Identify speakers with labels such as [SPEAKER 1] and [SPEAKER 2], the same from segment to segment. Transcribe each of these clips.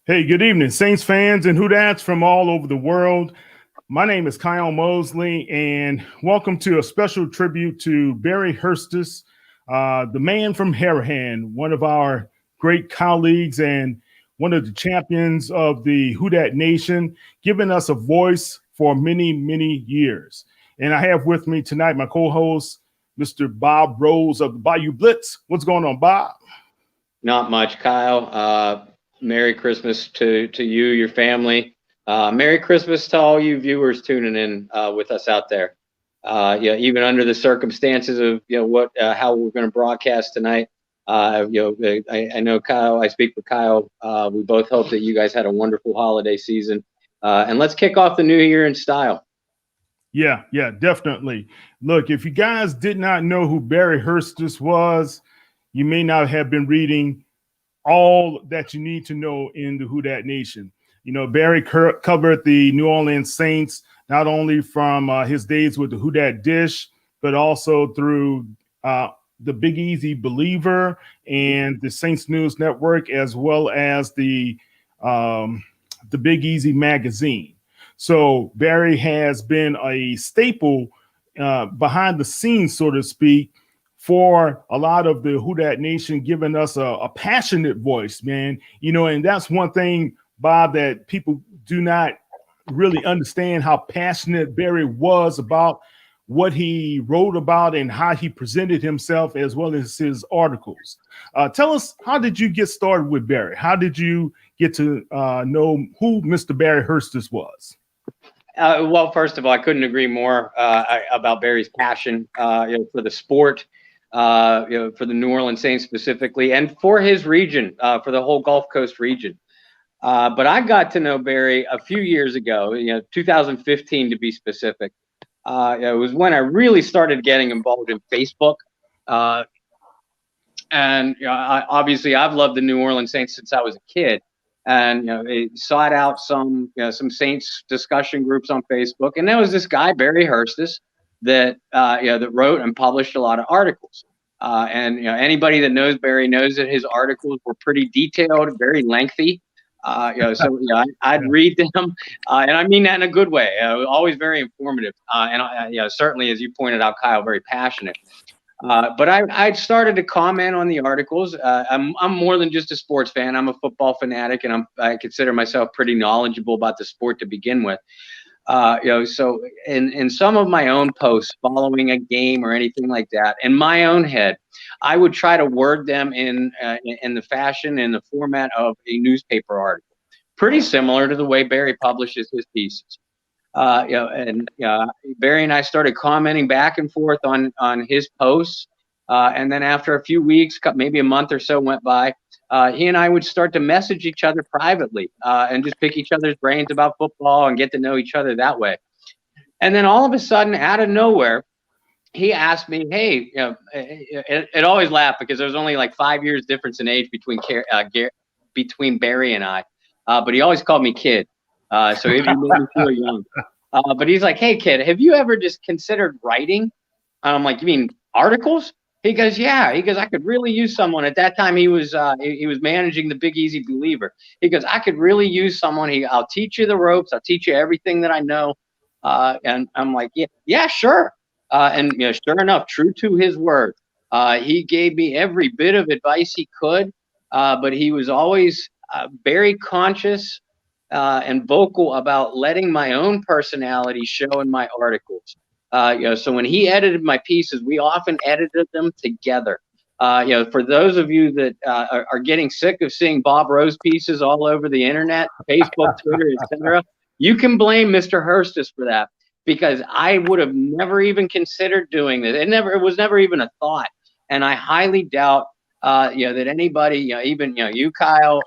[SPEAKER 1] Hey, good evening, Saints fans and Houdat's from all over the world. My name is Kyle Mosley, and welcome to a special tribute to Barry Hirstius, the man from Harahan, one of our great colleagues and one of the champions of the Houdat Nation, giving us a voice for many, many years. And I have with me tonight my co-host, Mr. Bob Rose of the Bayou Blitz. What's going on, Bob?
[SPEAKER 2] Not much, Kyle. Merry Christmas to you, your family. Merry Christmas to all you viewers tuning in with us out there. Even under the circumstances of how we're going to broadcast tonight. I know Kyle. I speak for Kyle. We both hope that you guys had a wonderful holiday season, and let's kick off the new year in style.
[SPEAKER 1] Yeah, definitely. Look, if you guys did not know who Barry Hirstius was, you may not have been reading all that you need to know in the Houdat Nation. You know, Barry covered the New Orleans Saints, not only from his days with the Houdat Dish, but also through the Big Easy Believer and the Saints News Network, as well as the Big Easy magazine. So Barry has been a staple behind the scenes, so to speak, for a lot of the Houdat Nation, giving us a passionate voice, man. You know, and that's one thing, Bob, that people do not really understand how passionate Barry was about what he wrote about and how he presented himself, as well as his articles. Tell us, how did you get started with Barry? How did you get to know who Mr. Barry Hirstius was?
[SPEAKER 2] Well, first of all, I couldn't agree more about Barry's passion for the sport. For the New Orleans Saints specifically, and for his region, for the whole Gulf Coast region. But I got to know Barry a few years ago, 2015 to be specific. It was when I really started getting involved in Facebook. And obviously, I've loved the New Orleans Saints since I was a kid. And it sought out some Saints discussion groups on Facebook, and there was this guy Barry Hirstius that that wrote and published a lot of articles. And anybody that knows Barry knows that his articles were pretty detailed, very lengthy. I'd read them, and I mean that in a good way. Always very informative, and certainly, as you pointed out, Kyle, very passionate. But I started to comment on the articles. I'm more than just a sports fan. I'm a football fanatic, and I consider myself pretty knowledgeable about the sport to begin with. So in some of my own posts following a game or anything like that, in my own head, I would try to word them in the fashion and the format of a newspaper article, pretty similar to the way Barry publishes his pieces. Barry and I started commenting back and forth on his posts, and then after a few weeks, maybe a month or so went by. He and I would start to message each other privately and just pick each other's brains about football and get to know each other that way. And then all of a sudden, out of nowhere, he asked me, "Hey, it always laughed because there was only like 5 years difference in age between Barry and I, but he always called me kid, so he made me feel young. But he's like, "Hey, kid, have you ever just considered writing?" And I'm like, "You mean articles?" He goes, "Yeah." He goes, "I could really use someone." At that time, he was managing the Big Easy Believer. He goes, "I could really use someone. I'll teach you the ropes. I'll teach you everything that I know." And I'm like, "Yeah, sure." And sure enough, true to his word, he gave me every bit of advice he could. But he was always very conscious and vocal about letting my own personality show in my articles. So when he edited my pieces, we often edited them together. For those of you that are getting sick of seeing Bob Rose pieces all over the internet, Facebook, Twitter, etc., you can blame Mr. Hirstius for that, because I would have never even considered doing this. It was never even a thought, and I highly doubt that anybody, even you, Kyle,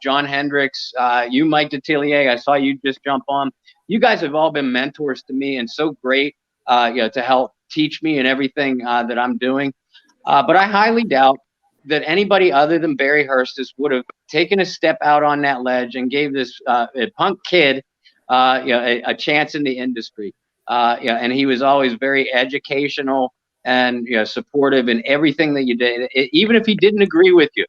[SPEAKER 2] John Hendrix, you, Mike Detillier, I saw you just jump on. You guys have all been mentors to me and so great, to help teach me and everything that I'm doing. But I highly doubt that anybody other than Barry Hirstius would have taken a step out on that ledge and gave this punk kid a chance in the industry. And he was always very educational and supportive in everything that you did, even if he didn't agree with you.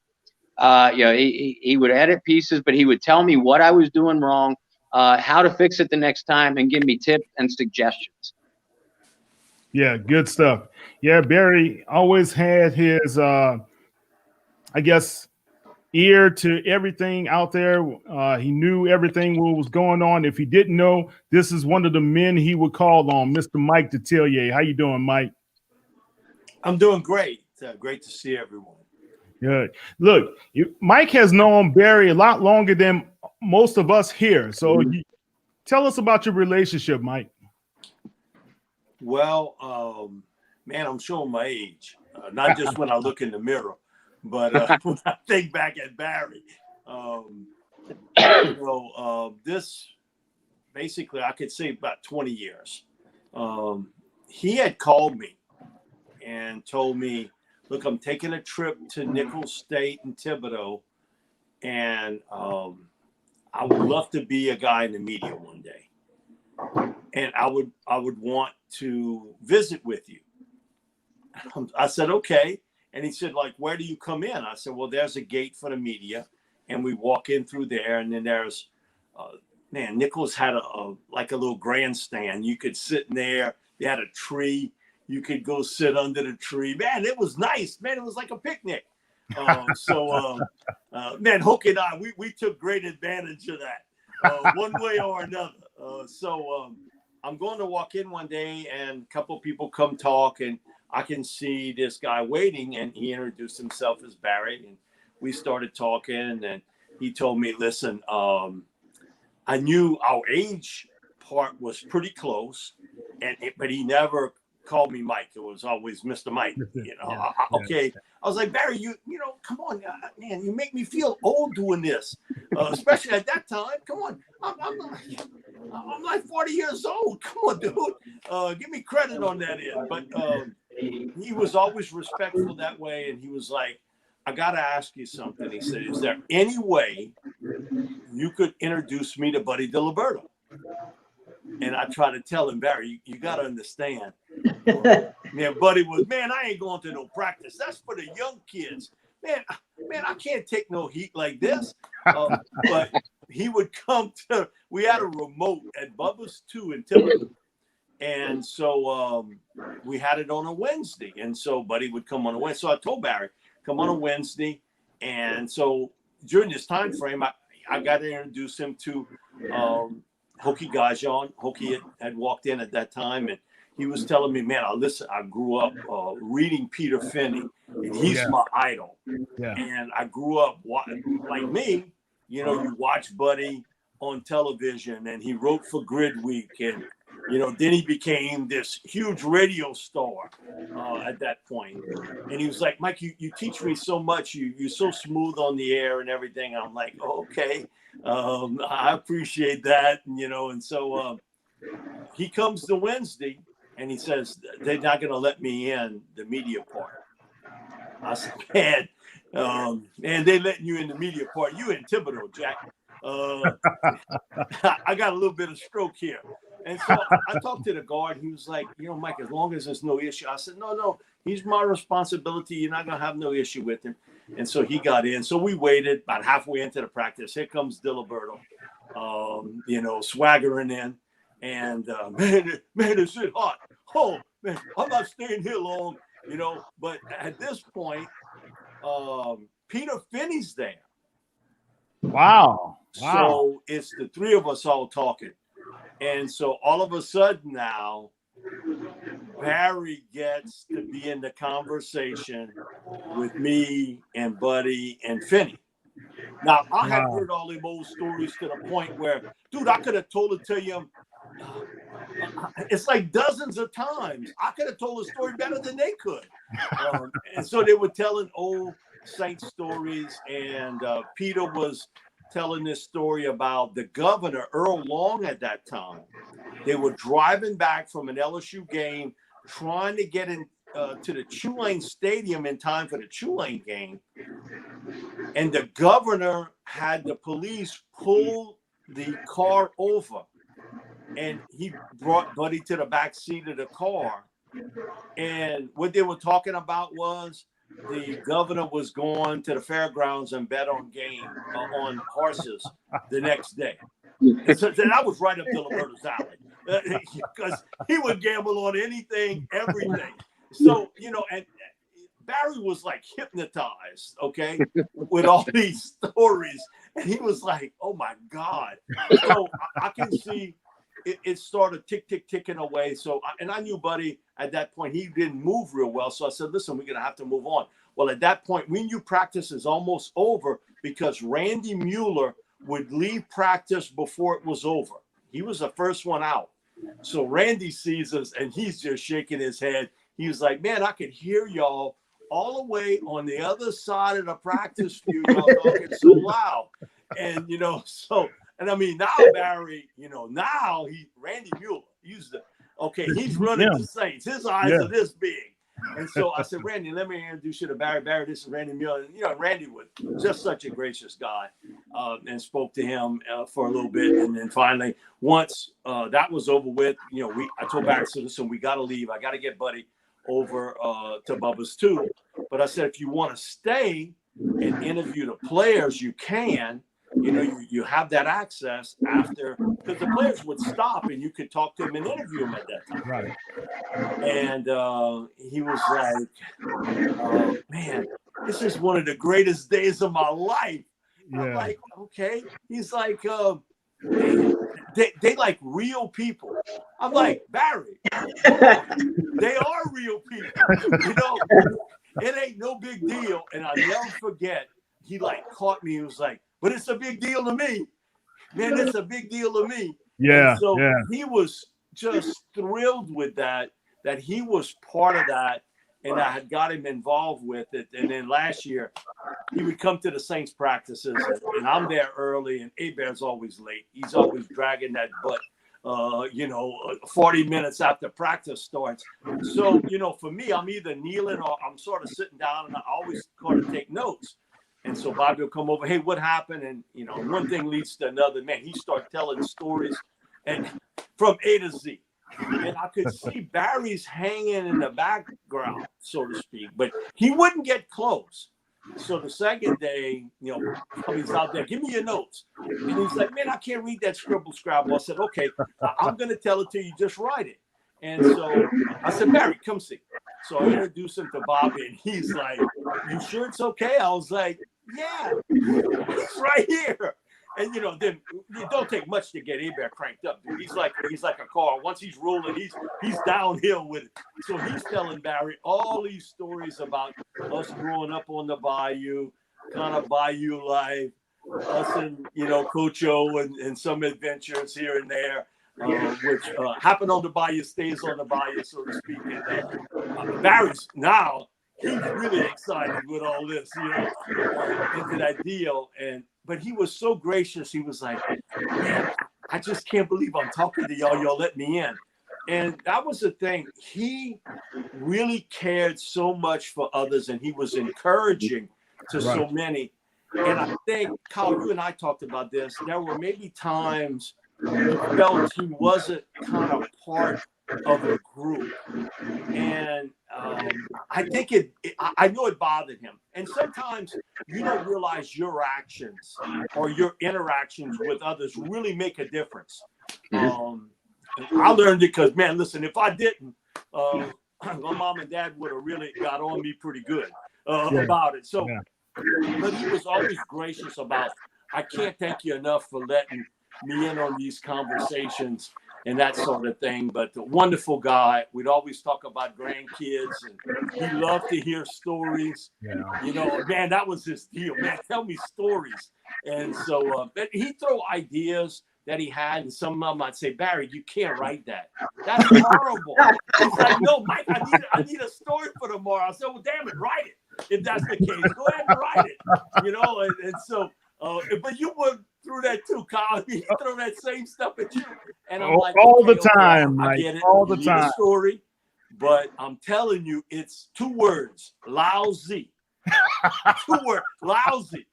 [SPEAKER 2] He would edit pieces, but he would tell me what I was doing wrong, how to fix it the next time, and give me tips and suggestions.
[SPEAKER 1] Yeah, good stuff. Yeah, Barry always had his, I guess, ear to everything out there. He knew everything what was going on. If he didn't know, this is one of the men he would call on, Mr. Mike Detillier. How you doing, Mike?
[SPEAKER 3] I'm doing great. Great to see everyone.
[SPEAKER 1] Good. Look, Mike has known Barry a lot longer than most of us here. So tell us about your relationship, Mike.
[SPEAKER 3] Well, man, I'm showing my age. Not just when I look in the mirror, but when I think back at Barry. This basically, I could say about 20 years. He had called me and told me, look, I'm taking a trip to Nicholls State and Thibodeau, and I would love to be a guy in the media one day. And I would want to visit with you. I said, okay. And he said, like, where do you come in? I said, well, there's a gate for the media. And we walk in through there. And then there's, Nicholls had a little grandstand. You could sit in there. They had a tree. You could go sit under the tree. Man, it was nice. Man, it was like a picnic. Man, Hook and I, we took great advantage of that one way or another. I'm going to walk in one day and a couple of people come talk, and I can see this guy waiting, and he introduced himself as Barry, and we started talking, and he told me, listen, I knew our age part was pretty close, but he never called me Mike. It was always Mr. Mike. Okay. I was like, Barry, you come on, man, you make me feel old doing this, especially at that time. Come on, I'm like 40 years old. Come on, dude. Give me credit on that end. But he was always respectful that way, and he was like, I got to ask you something. He said, is there any way you could introduce me to Buddy DiLiberto? And I try to tell him, Barry, you got to understand. Man, Buddy was, man, I ain't going to no practice. That's for the young kids. Man, I can't take no heat like this. But he would come to, we had a remote at Bubba's 2 in Thibodeau. And so we had it on a Wednesday. And so Buddy would come on a Wednesday. So I told Barry, come on a Wednesday. And so during this time frame, I got to introduce him to Hokie Gajan. Hokie had walked in at that time, and he was telling me, man, I grew up reading Peter Finney, and he's my idol. Yeah. And I grew up, like me, you watch Buddy on television, and he wrote for Grid Week, and, then he became this huge radio star at that point. And he was like, Mike, you teach me so much. You're so smooth on the air and everything. And I'm like, oh, okay. I appreciate that. And so he comes to Wednesday, and he says, they're not going to let me in the media part. I said, man, and they letting you in the media part. You in Thibodeau, Jack. I got a little bit of stroke here. And so I talked to the guard. He was like, Mike, as long as there's no issue. I said, no, he's my responsibility. You're not going to have no issue with him. And so he got in. So we waited about halfway into the practice. Here comes DiLiberto, swaggering in. And, man, is it hot? Oh, man, I'm not staying here long, But at this point, Peter Finney's there.
[SPEAKER 1] Wow.
[SPEAKER 3] So it's the three of us all talking. And so all of a sudden now, Barry gets to be in the conversation with me and Buddy and Finney. Now, I had heard all them old stories to the point where, dude, I could have told it to you. It's like dozens of times. I could have told a story better than they could. And so they were telling old Saint stories. And Peter was telling this story about the governor, Earl Long, at that time. They were driving back from an LSU game, trying to get in to the Tulane Stadium in time for the Tulane game. And the governor had the police pull the car over. And he brought Buddy to the back seat of the car. And what they were talking about was the governor was going to the fairgrounds and bet on on horses the next day. And so that was right up Diliberto's alley, because he would gamble on anything, everything. So, you know, and Barry was like hypnotized, okay, with all these stories. And he was like, oh my God. So I can see it started ticking away. So, and I knew Buddy at that point, he didn't move real well. So I said, listen, we're going to have to move on. Well, at that point, we knew practice is almost over because Randy Mueller would leave practice before it was over. He was the first one out. So Randy sees us and he's just shaking his head. He was like, man, I could hear y'all all the way on the other side of the practice field, y'all talking so loud. And, you know, so, and I mean, now Barry, you know, now Randy Mueller, he's running the Saints. His eyes are this big. And so I said, Randy, let me introduce you to Barry. Barry, this is Randy Mueller. And, you know, Randy was just such a gracious guy, and spoke to him for a little bit. And then finally, once that was over with, you know, I told Barry, so listen, we got to leave. I got to get Buddy over to Bubba's too. But I said, if you want to stay and interview the players, you can. You know, you have that access after, because the players would stop and you could talk to them and interview them at that time.
[SPEAKER 1] Right.
[SPEAKER 3] And he was like, man, this is one of the greatest days of my life. Yeah. I'm like, okay. He's like, they like real people. I'm like, Barry, they are real people. You know, it ain't no big deal. And I'll never forget, he like caught me. He was like, but it's a big deal to me. Man, it's a big deal to me.
[SPEAKER 1] Yeah.
[SPEAKER 3] And so he was just thrilled with that he was part of that, and I had got him involved with it. And then last year, he would come to the Saints practices, and I'm there early, and Hebert's always late. He's always dragging that butt, 40 minutes after practice starts. So, you know, for me, I'm either kneeling or I'm sort of sitting down, and I always kind of take notes. And so Bobby will come over, hey, what happened? And, you know, one thing leads to another. Man, he started telling stories and from A to Z. And I could see Barry's hanging in the background, so to speak, but he wouldn't get close. So the second day, you know, he's out there, give me your notes. And he's like, man, I can't read that scribble scrabble. I said, okay, I'm going to tell it to you. Just write it. And so I said, Barry, come see. So I introduced him to Bobby, and he's like, you sure it's okay? I was like, yeah, it's right here. And, you know, then it don't take much to get Hebert cranked up, dude. He's like a car. Once he's rolling, he's downhill with it. So he's telling Barry all these stories about us growing up on the bayou, kind of bayou life, us and, you know, Coach O and some adventures here and there. Which happened on the bayou stays on the bayou, so to speak. And Barry's now, he's really excited with all this, you know, into that deal. But he was so gracious. He was like, man, I just can't believe I'm talking to y'all. Y'all let me in. And that was the thing. He really cared so much for others, and he was encouraging to so many. And I think, Kyle, you and I talked about this. There were maybe times he felt he wasn't kind of part of a group. And I think I know it bothered him. And sometimes you don't realize your actions or your interactions with others really make a difference. I learned it because, man, listen, if I didn't, my mom and dad would have really got on me pretty good about it. So, but he was always gracious about, I can't thank you enough for letting me in on these conversations and that sort of thing. But a wonderful guy. We'd always talk about grandkids, and he loved to hear stories. You know, man, that was his deal. Man, tell me stories. And so he'd throw ideas that he had, and some of them I'd say, Barry, you can't write that. That's horrible. He's like, no, Mike, I need a story for tomorrow. I said, well, damn it, write it. If that's the case, go ahead and write it. You know, and so, but you went through that too, Kyle. He threw that same stuff at you. And I'm like,
[SPEAKER 1] all the time,
[SPEAKER 3] I get it. All the time. A story, but I'm telling you, it's 2 words, lousy. 2 words, lousy.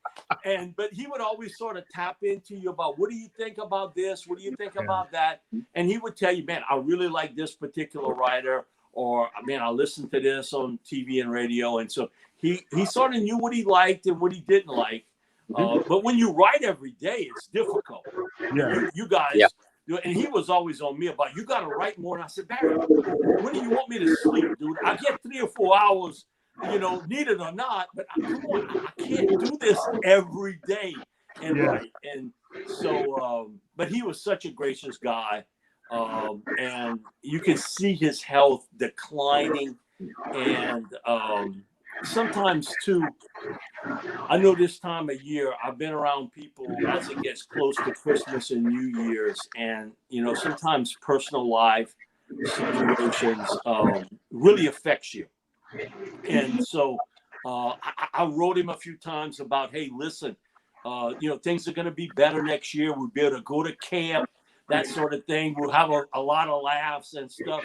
[SPEAKER 3] But he would always sort of tap into you about, what do you think about this? What do you think about that? And he would tell you, man, I really like this particular writer, or man, I listened to this on TV and radio. And so he sort of knew what he liked and what he didn't like. But when you write every day, it's difficult.
[SPEAKER 1] Yeah.
[SPEAKER 3] You guys, and he was always on me about, you got to write more. And I said, Barry, when do you want me to sleep, dude? I get 3 or 4 hours, need it or not, but come on, I can't do this every day and write. And so, but he was such a gracious guy. And you can see his health declining. And sometimes too, I know this time of year, I've been around people as it gets close to Christmas and New Year's, and sometimes personal life situations really affects you. And so I wrote him a few times about, hey, listen, things are going to be better next year. We'll be able to go to camp, that sort of thing. We'll have a lot of laughs and stuff.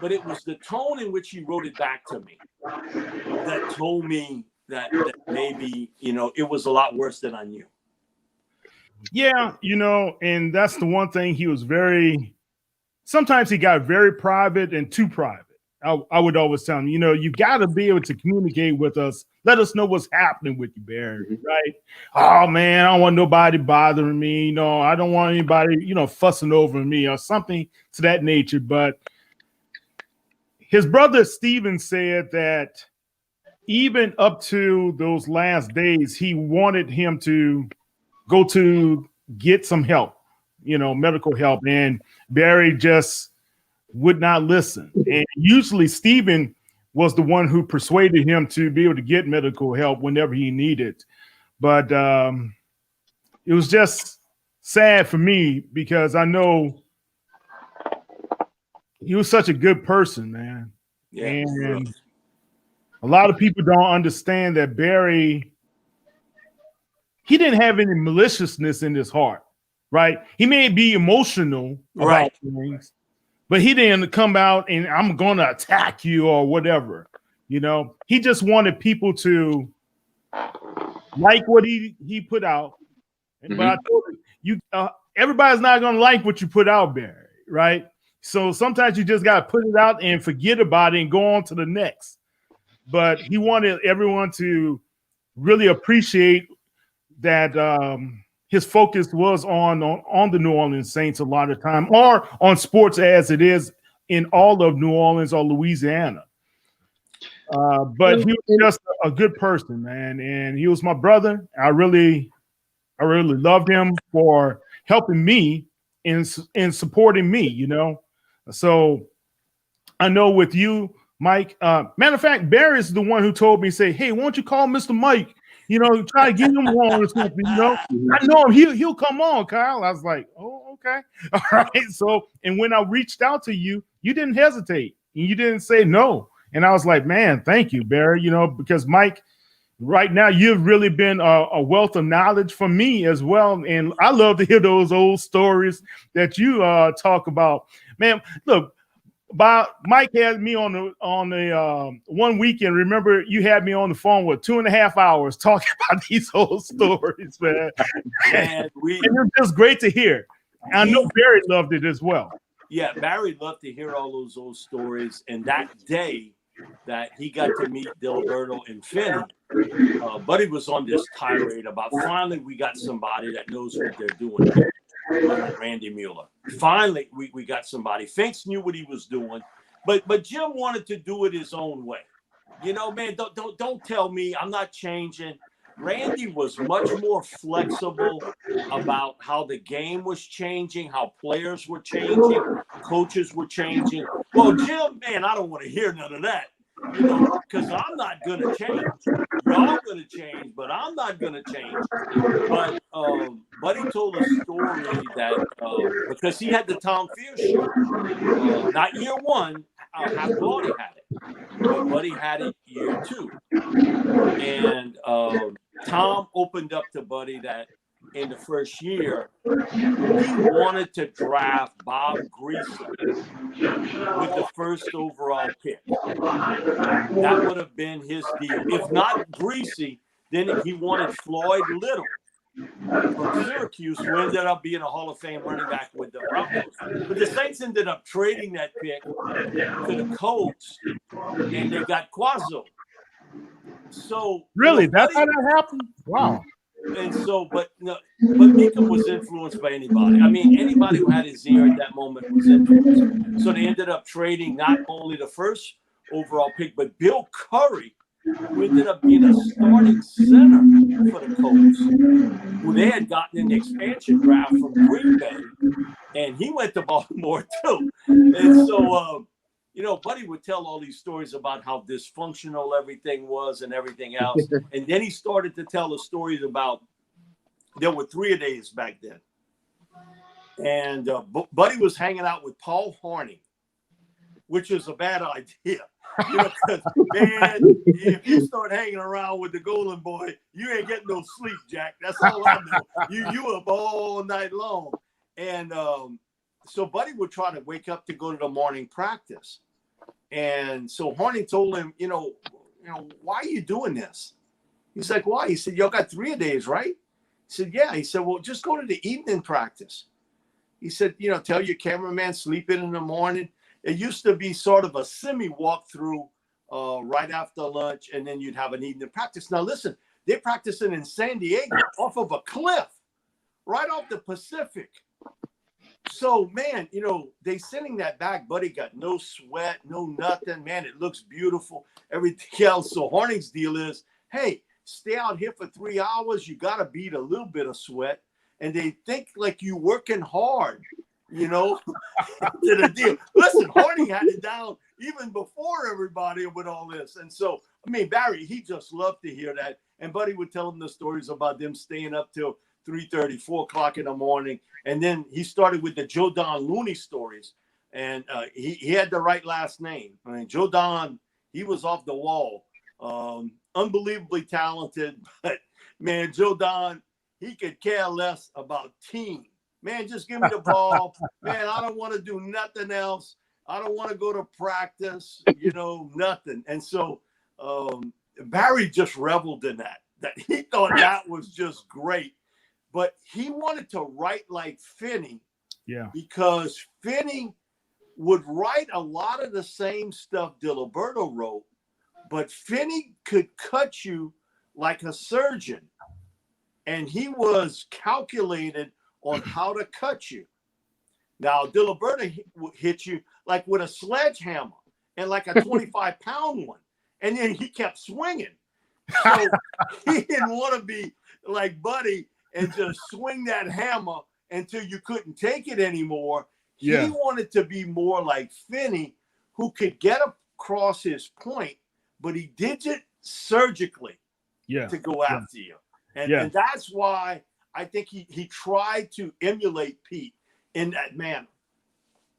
[SPEAKER 3] But it was the tone in which he wrote it back to me that told me that maybe, it was a lot worse than I knew.
[SPEAKER 1] Yeah, and that's the one thing he was sometimes he got very private and too private. I would always tell him, you got to be able to communicate with us. Let us know what's happening with you, Barry, right? Oh, man, I don't want nobody bothering me. I don't want anybody, fussing over me or something to that nature. But his brother Steven said that even up to those last days, he wanted him to go to get some help, medical help. And Barry just would not listen. And usually Steven was the one who persuaded him to be able to get medical help whenever he needed. But it was just sad for me because I know he was such a good person, man. Yeah, and a lot of people don't understand that Barry, he didn't have any maliciousness in his heart, right? He may be emotional about things, but he didn't come out and I'm going to attack you or whatever. He just wanted people to like what he put out. Mm-hmm. But I told you, everybody's not going to like what you put out, Barry, right? So sometimes you just got to put it out and forget about it and go on to the next. But he wanted everyone to really appreciate that his focus was on the New Orleans Saints a lot of time, or on sports as it is in all of New Orleans or Louisiana. But he was just a good person, man, and he was my brother. I really loved him for helping me in supporting me, So I know with you, Mike. Matter of fact, Barry's the one who told me, say, hey, why don't you call Mr. Mike? Try to get him on or something, I know him. He'll come on, Kyle. I was like, oh, okay. All right. So, and when I reached out to you, you didn't hesitate. And you didn't say no. And I was like, man, thank you, Barry, because Mike, right now, you've really been a wealth of knowledge for me as well. And I love to hear those old stories that you talk about. Man, look, Mike had me on the one weekend. Remember, you had me on the phone with 2.5 hours talking about these old stories, man. And it was just great to hear. I know Barry loved it as well.
[SPEAKER 3] Yeah, Barry loved to hear all those old stories. And that day that he got to meet Diliberto and Finney, Buddy was on this tirade about finally we got somebody that knows what they're doing. Randy Mueller. Finally, we got somebody. Finks knew what he was doing, but Jim wanted to do it his own way. Man, don't tell me I'm not changing. Randy was much more flexible about how the game was changing, how players were changing, coaches were changing. Well, Jim, man, I don't want to hear none of that. Because I'm not going to change. Y'all going to change, but I'm not going to change. But Buddy told a story that because he had the Tom Fear show, not year one, how Buddy had it, but Buddy had it year 2. And Tom opened up to Buddy that in the first year, he wanted to draft Bob Greasy with the first overall pick. That would have been his deal. If not Greasy, then he wanted Floyd Little from Syracuse, who ended up being a Hall of Fame running back with the Broncos. But the Saints ended up trading that pick to the Colts, and they got Quazzo. So
[SPEAKER 1] really, that's how that happened. Wow.
[SPEAKER 3] And so, but Meekum was influenced by anybody. I mean, anybody who had his ear at that moment was influenced. So they ended up trading not only the first overall pick, but Bill Curry, who ended up being a starting center for the Colts, who they had gotten in the expansion draft from Green Bay, and he went to Baltimore too. And so, Buddy would tell all these stories about how dysfunctional everything was and everything else. And then he started to tell the stories about, there were 3-a-days back then. And Buddy was hanging out with Paul Hornung, which is a bad idea. Because, man, if you start hanging around with the Golden Boy, you ain't getting no sleep, Jack. That's all I know. You up all night long. And so Buddy would try to wake up to go to the morning practice. And so Hornung told him, why are you doing this? He's like, why? He said, y'all got 3-a-days, right? He said, yeah. He said, well, just go to the evening practice. He said, tell your cameraman, sleep in the morning. It used to be sort of a semi-walkthrough right after lunch, and then you'd have an evening practice. Now, listen, they're practicing in San Diego off of a cliff, right off the Pacific. So, man, they sending that back. Buddy got no sweat, no nothing. Man, it looks beautiful, everything else. So Hornung's deal is, hey, stay out here for 3 hours. You got to beat a little bit of sweat. And they think like you working hard, to the deal. Listen, Hornung had it down even before everybody with all this. And so, Barry, he just loved to hear that. And Buddy would tell him the stories about them staying up till 3:30, 4 o'clock in the morning. And then he started with the Joe Don Looney stories. And he had the right last name. Joe Don, he was off the wall. Unbelievably talented. But, man, Joe Don, he could care less about team. Man, just give me the ball. Man, I don't want to do nothing else. I don't want to go to practice, nothing. And so Barry just reveled in that he thought that was just great. But he wanted to write like Finney, because Finney would write a lot of the same stuff Diliberto wrote, but Finney could cut you like a surgeon, and he was calculated on how to cut you. Now, Diliberto hit you like with a sledgehammer and like a 25-pound one, and then he kept swinging. So he didn't want to be like Buddy and just swing that hammer until you couldn't take it anymore. Yeah. He wanted to be more like Finney, who could get across his point, but he did it surgically to go after you. And that's why I think he tried to emulate Pete in that manner.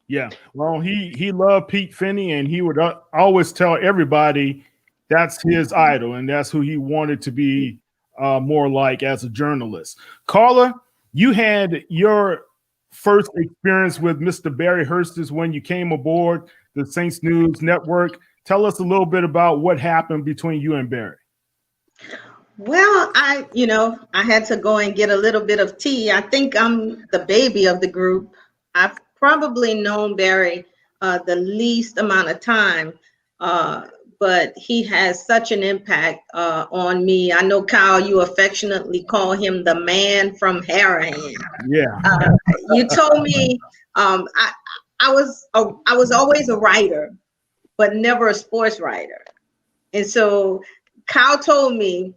[SPEAKER 1] Yeah. Well, he loved Pete Finney, and he would always tell everybody that's his idol, and that's who he wanted to be more like as a journalist. Carla, you had your first experience with Mr. Barry Hirstius when you came aboard the Saints News Network. Tell us a little bit about what happened between you and Barry.
[SPEAKER 4] Well, I had to go and get a little bit of tea. I think I'm the baby of the group. I've probably known Barry the least amount of time, but he has such an impact on me. I know, Kyle, you affectionately call him the man from Harahan.
[SPEAKER 1] Yeah.
[SPEAKER 4] You told me I was always a writer, but never a sports writer. And so Kyle told me,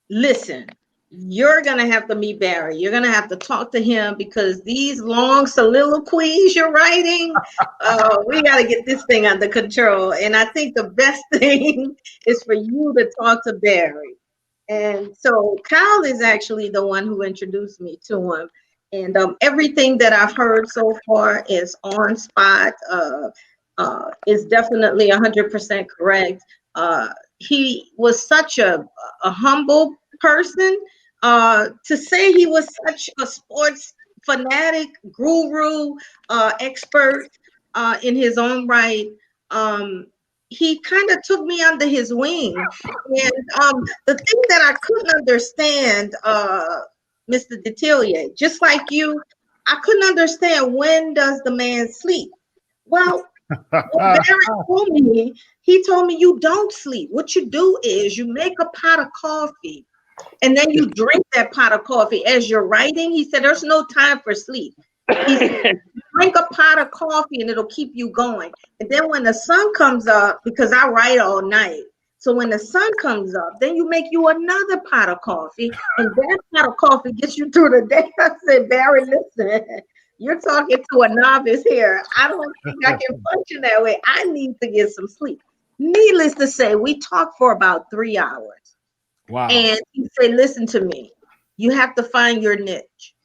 [SPEAKER 4] listen, you're going to have to meet Barry. You're going to have to talk to him, because these long soliloquies you're writing, we got to get this thing under control. And I think the best thing is for you to talk to Barry. And so Kyle is actually the one who introduced me to him. And everything that I've heard so far is on spot, is definitely 100% correct. He was such a humble person. To say he was such a sports fanatic, guru, expert in his own right, he kind of took me under his wing. And the thing that I couldn't understand, Mr. Detillier, just like you, I couldn't understand, when does the man sleep? Well, what Barry told me, he told me you don't sleep. What you do is you make a pot of coffee and then you drink that pot of coffee as you're writing. He said there's no time for sleep. He said, drink a pot of coffee and it'll keep you going. And then when the sun comes up, because I write all night, so when the sun comes up, then you make you another pot of coffee, and that pot of coffee gets you through the day. I said, Barry, listen, you're talking to a novice here. I don't think I can function that way. I need to get some sleep. Needless to say, we talked for about 3 hours.
[SPEAKER 1] Wow.
[SPEAKER 4] And he said, listen to me, you have to find your niche.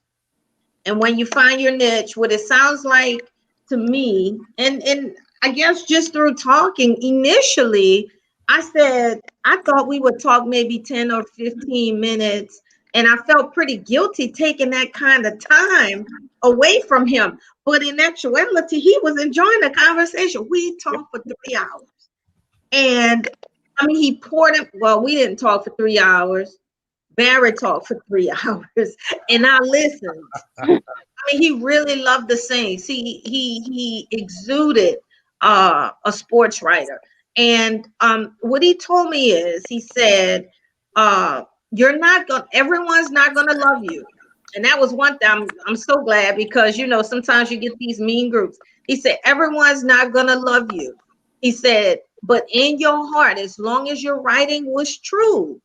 [SPEAKER 4] And when you find your niche, what it sounds like to me, and I guess just through talking initially, I said, I thought we would talk maybe 10 or 15 minutes. And I felt pretty guilty taking that kind of time away from him. But in actuality, he was enjoying the conversation. We talked for 3 hours. And I mean, he poured it. Well, we didn't talk for 3 hours. Barry talked for 3 hours. And I listened. I mean, he really loved the Saints. He exuded a sports writer. And what he told me is, he said, everyone's not gonna love you. And that was one thing. I'm so glad, because you know, sometimes you get these mean groups. He said, everyone's not gonna love you. He said, but in your heart, as long as your writing was true,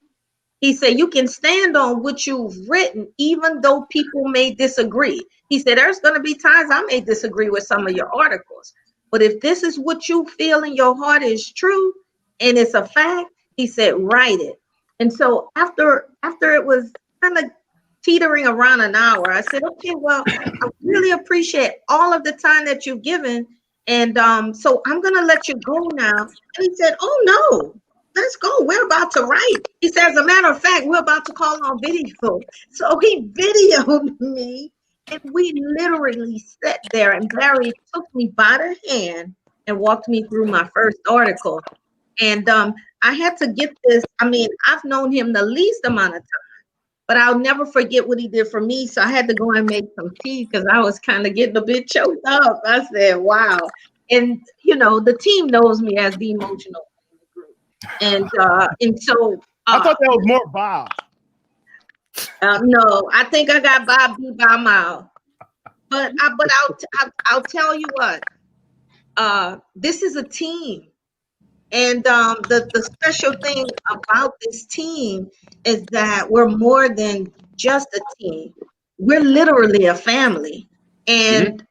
[SPEAKER 4] he said, you can stand on what you've written, even though people may disagree. He said, there's gonna be times I may disagree with some of your articles. But if this is what you feel in your heart is true and it's a fact, he said, write it. And so after it was kind of teetering around an hour, I said, okay, well, I really appreciate all of the time that you've given. And so I'm going to let you go now. And he said, oh, no, let's go. We're about to write. He said, as a matter of fact, we're about to call on video. So he videoed me. And we literally sat there, and Barry took me by the hand and walked me through my first article. And I had to get this. I mean, I've known him the least amount of time, but I'll never forget what he did for me. So I had to go and make some tea because I was kind of getting a bit choked up. I said, wow. And, you know, the team knows me as the emotional in the group. And so.
[SPEAKER 1] I thought that was more Bob.
[SPEAKER 4] No, I think I got Bob beat by a mile. But I'll tell you what. This is a team, and the special thing about this team is that we're more than just a team. We're literally a family, and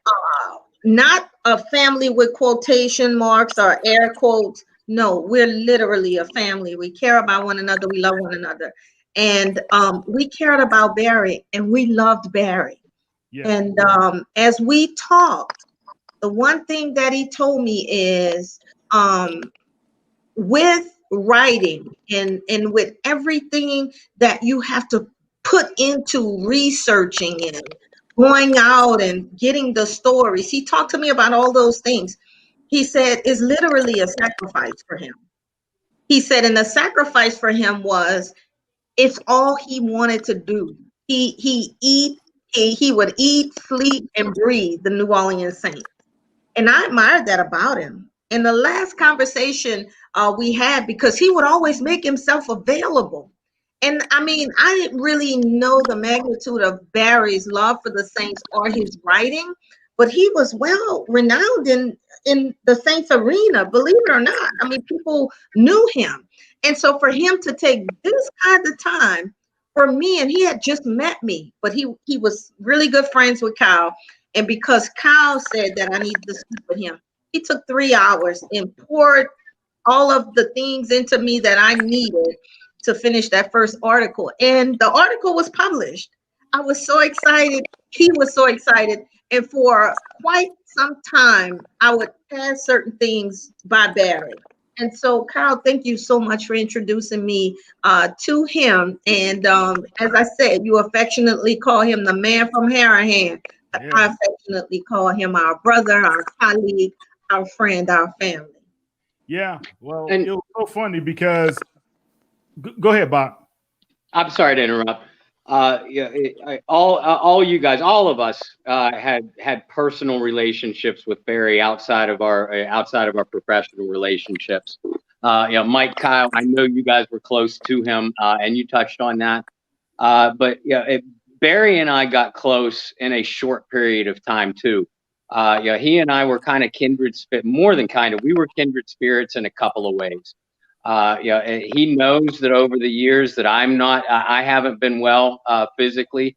[SPEAKER 4] not a family with quotation marks or air quotes. No, we're literally a family. We care about one another. We love one another. And we cared about Barry, and we loved Barry. Yeah. And as we talked, the one thing that he told me is, with writing and with everything that you have to put into researching and going out and getting the stories, he talked to me about all those things. He said it's literally a sacrifice for him. He said, and the sacrifice for him was, it's all he wanted to do. He would eat, sleep, and breathe the New Orleans Saints. And I admired that about him. In the last conversation we had, because he would always make himself available. And I mean, I didn't really know the magnitude of Barry's love for the Saints or his writing, but he was well renowned in the Saints arena, believe it or not. I mean, people knew him. And so for him to take this kind of time for me, and he had just met me, but he was really good friends with Kyle. And because Kyle said that I needed to speak with him, he took 3 hours and poured all of the things into me that I needed to finish that first article. And the article was published. I was so excited. He was so excited. And for quite some time, I would pass certain things by Barry. And so, Kyle, thank you so much for introducing me to him. And as I said, you affectionately call him the man from Harahan. Yeah. I affectionately call him our brother, our colleague, our friend, our family.
[SPEAKER 1] Yeah, well, it was so funny because, go ahead, Bob.
[SPEAKER 2] I'm sorry to interrupt. All you guys, all of us had personal relationships with Barry outside of our professional relationships. Mike, Kyle, I know you guys were close to him, and you touched on that. But Barry and I got close in a short period of time too. He and I were kind of kindred spirit, more than kind of. We were kindred spirits in a couple of ways. He knows that over the years that I haven't been well physically,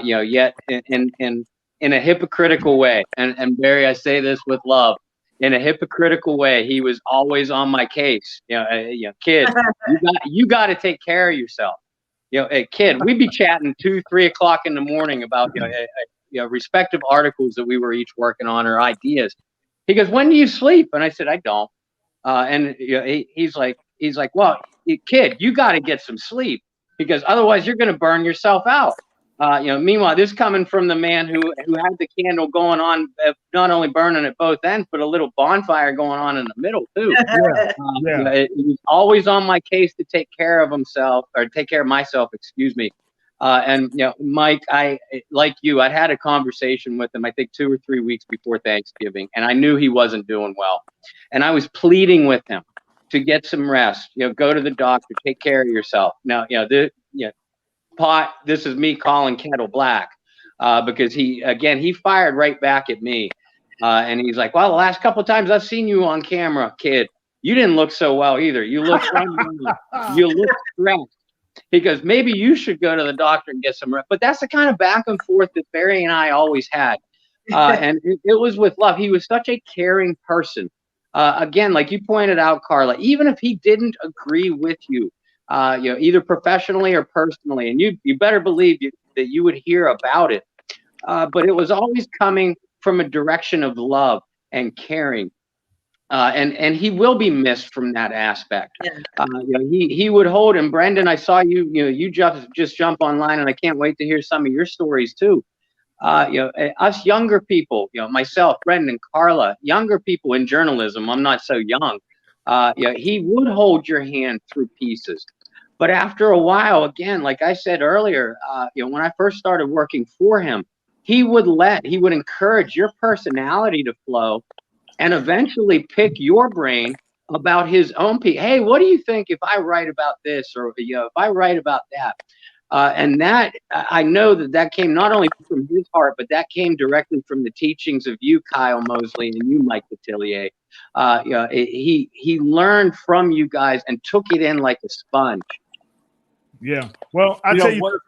[SPEAKER 2] yet in a hypocritical way. And Barry, I say this with love. In a hypocritical way, he was always on my case. Kid, you got to take care of yourself. Hey, kid, we'd be chatting 2, 3 o'clock in the morning about respective articles that we were each working on or ideas. He goes, "When do you sleep?" And I said, "I don't." And he's like, "Well, kid, you got to get some sleep because otherwise you're going to burn yourself out." Meanwhile, this coming from the man who had the candle going on, not only burning at both ends, but a little bonfire going on in the middle too. He was always on my case to take care of himself or take care of myself, excuse me. And Mike, like you, I'd had a conversation with him, I think 2 or 3 weeks before Thanksgiving, and I knew he wasn't doing well. And I was pleading with him to get some rest, go to the doctor, take care of yourself. Now, Pot, this is me calling kettle black, because he fired right back at me. And he's like, "Well, the last couple of times I've seen you on camera, kid, you didn't look so well either. You look you look stressed." He goes, "Maybe you should go to the doctor and get some rest." But that's the kind of back and forth that Barry and I always had. And it was with love. He was such a caring person. Again, like you pointed out, Carla, even if he didn't agree with you, either professionally or personally, and you better believe that you would hear about it. But it was always coming from a direction of love and caring. And he will be missed from that aspect. He would hold, and Brendan, I saw you just jump online, and I can't wait to hear some of your stories too. Us younger people, myself, Brendan, Carla, younger people in journalism, I'm not so young. He would hold your hand through pieces. But after a while, again, like I said earlier, when I first started working for him, he would encourage your personality to flow and eventually pick your brain about his own piece. Hey, what do you think if I write about this, or if I write about that? And that, I know that came not only from his heart, but that came directly from the teachings of you, Kyle Mosley, and you, Mike Detillier. He learned from you guys and took it in like a sponge.
[SPEAKER 1] Yeah. Well, I tell you,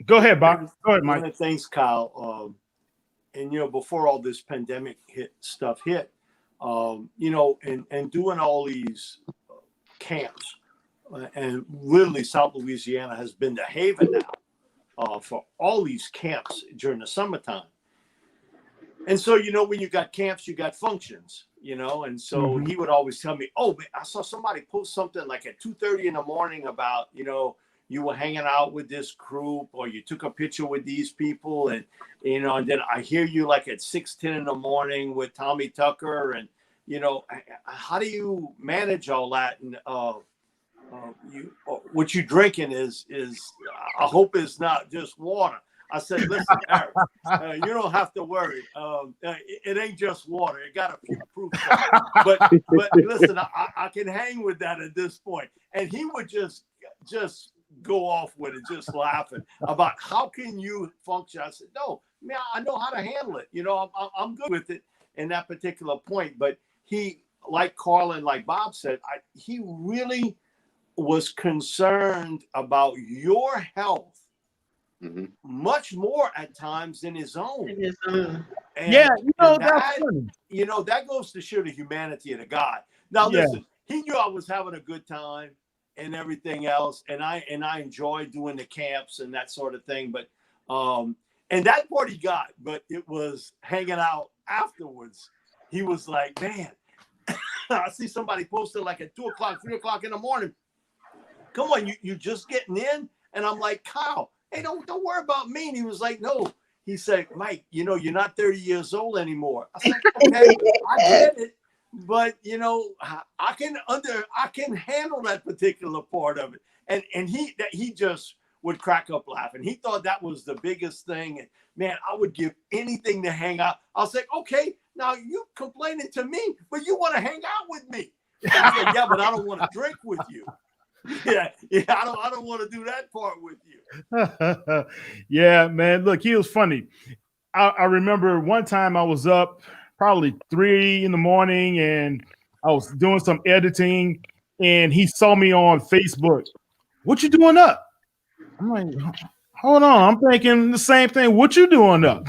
[SPEAKER 1] go ahead, Bob. Go ahead, Mike.
[SPEAKER 3] Thanks, Kyle. And before all this pandemic hit, and doing all these camps, and literally South Louisiana has been the haven now for all these camps during the summertime. And so, when you got camps, you got functions, and so he would always tell me, "Oh, man, I saw somebody post something like at 2:30 in the morning about, you were hanging out with this group, or you took a picture with these people, and and then I hear you like at 6:10 in the morning with Tommy Tucker, and how do you manage all that? And what you drinking is I hope it's not just water." I said, "Listen, Eric, you don't have to worry. It ain't just water. It got a few proof. But listen, I can hang with that at this point." And he would just go off with it, just laughing about how can you function. I said, "No, man, I know how to handle it. I'm good with it in that particular point." But he, like Carl and like Bob said, he really was concerned about your health. Much more at times than his own. And,
[SPEAKER 1] that's funny.
[SPEAKER 3] That goes to show the humanity of the guy. Now, listen, he knew I was having a good time and everything else, and I enjoyed doing the camps and that sort of thing. But and that part he got, but it was hanging out afterwards. He was like, "Man, I see somebody posted like at 2 o'clock, 3 o'clock in the morning. Come on, you just getting in?" And I'm like, "Kyle, hey, don't worry about me." And he was like, "No." He said, "Mike, you're not 30 years old anymore." I said, "Okay, I get it, but I can handle that particular part of it." And he just would crack up laughing. He thought that was the biggest thing. And man, I would give anything to hang out. I'll say, okay, now you complaining to me, but you want to hang out with me. And he's like, yeah, but I don't want to drink with you. Yeah, I don't want to do that part with you.
[SPEAKER 1] Yeah, man. Look, he was funny. I remember one time I was up probably 3 a.m. and I was doing some editing, and he saw me on Facebook. What you doing up? I'm like, hold on. I'm thinking the same thing. What you doing up?